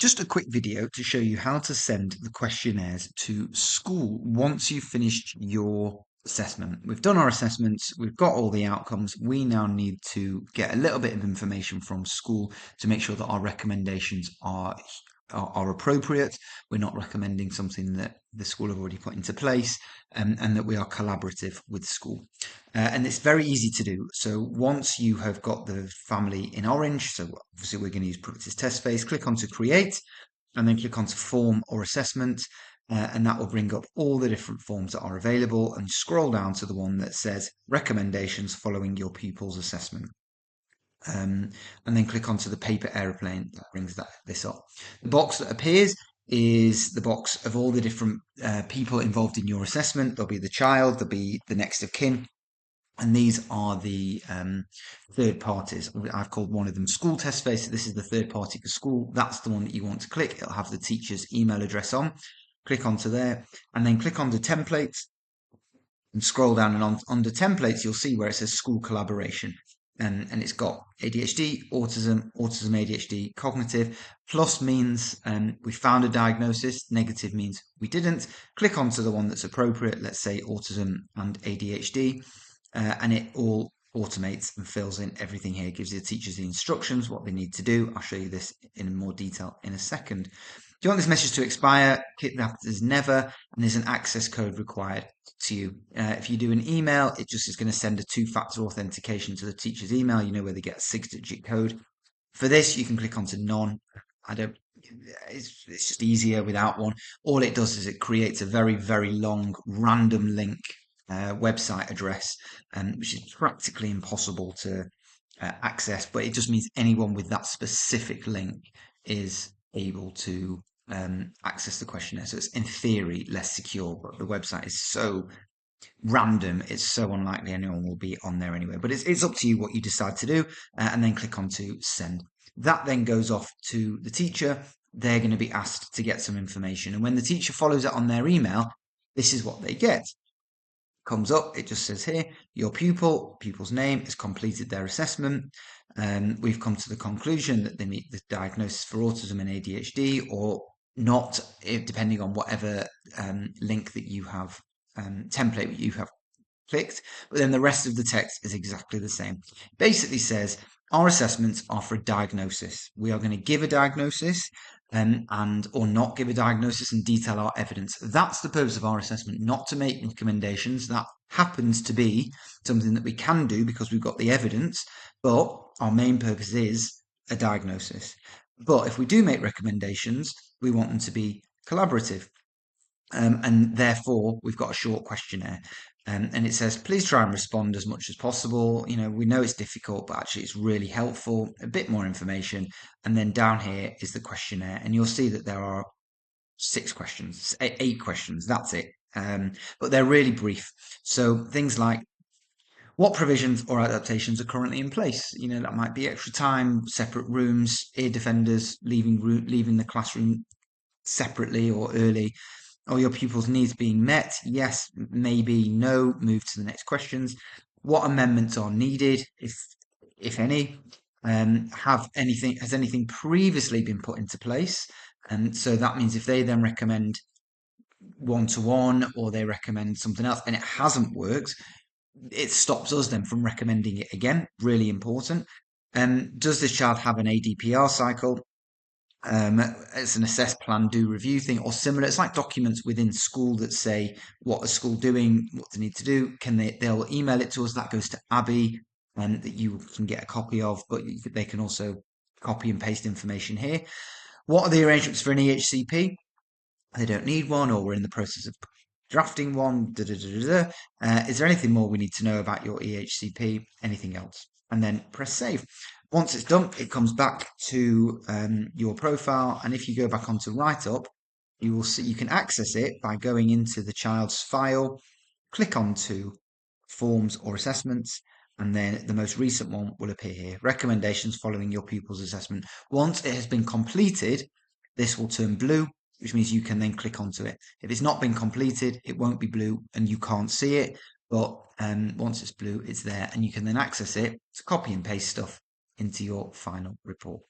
just a quick video to show you how to send the questionnaires to school once you've finished your assessment. We've done our assessments, we've got all the outcomes. We now need to get a little bit of information from school to make sure that our recommendations are appropriate. We're not recommending something that the school have already put into place, and that we are collaborative with school. And it's very easy to do. So once you have got the family in orange, so obviously we're going to use practice test phase, click onto create and then click onto form or assessment. And that will bring up all the different forms that are available, and scroll down to the one that says recommendations following your pupil's assessment. And then click onto the paper aeroplane. That brings this up. The box that appears is the box of all the different people involved in your assessment. There'll be the child, there'll be the next of kin, and these are the third parties. I've called one of them school test phase. So this is the third party for school. That's the one that you want to click. It'll have the teacher's email address on. Click onto there and then click on the templates and scroll down, and under templates, you'll see where it says school collaboration. And it's got ADHD, autism, ADHD, cognitive. Plus means we found a diagnosis. Negative means we didn't. Click onto the one that's appropriate. Let's say autism and ADHD. And it all automates and fills in everything here. It gives the teachers the instructions, what they need to do. I'll show you this in more detail in a second. Do you want this message to expire? Click that as never, and there's an access code required to you. If you do an email, it just is going to send a two-factor authentication to the teacher's email. You know where they get a 6-digit code. For this, you can click onto none. It's just easier without one. All it does is it creates a very, very long random link website address, which is practically impossible to access, but it just means anyone with that specific link is able to access the questionnaire. So it's in theory less secure, but the website is so random, it's so unlikely anyone will be on there anyway. But it's up to you what you decide to do, and then click on to send. That then goes off to the teacher. They're going to be asked to get some information, and when the teacher follows it on their email, this is what they get. Comes up, it just says here, your pupil's name has completed their assessment. We've come to the conclusion that they meet the diagnosis for autism and ADHD, or not, depending on whatever link that you have, template that you have clicked. But then the rest of the text is exactly the same. Basically says our assessments are for a diagnosis. We are going to give a diagnosis, and or not give a diagnosis, and detail our evidence. That's the purpose of our assessment, not to make recommendations. That happens to be something that we can do because we've got the evidence, but our main purpose is a diagnosis. But if we do make recommendations, we want them to be collaborative. And therefore, we've got a short questionnaire. And it says, please try and respond as much as possible. You know, we know it's difficult, but actually it's really helpful. A bit more information. And then down here is the questionnaire. And you'll see that there are 6 questions, 8 questions. That's it. But they're really brief. So things like, what provisions or adaptations are currently in place? You know, that might be extra time, separate rooms, ear defenders, leaving the classroom separately or early. Are your pupils' needs being met? Yes, maybe, no. Move to the next questions. What amendments are needed, if any? Has anything previously been put into place? And so that means if they then recommend one-to-one, or they recommend something else and it hasn't worked, it stops us then from recommending it again. Really important. Does this child have an ADPR cycle? It's an assess, plan, do, review thing or similar. It's like documents within school that say what is school doing, what they need to do. They'll email it to us. That goes to Abby, and that you can get a copy of, but they can also copy and paste information here. What are the arrangements for an EHCP? They don't need one, or we're in the process of drafting one. Is there anything more we need to know about your EHCP? Anything else? And then press save. Once it's done, it comes back to your profile. And if you go back onto Write-Up, you will see you can access it by going into the child's file, click onto forms or assessments, and then the most recent one will appear here. Recommendations following your pupil's assessment. Once it has been completed, this will turn blue, which means you can then click onto it. If it's not been completed, it won't be blue and you can't see it. But once it's blue, it's there, and you can then access it to copy and paste stuff into your final report.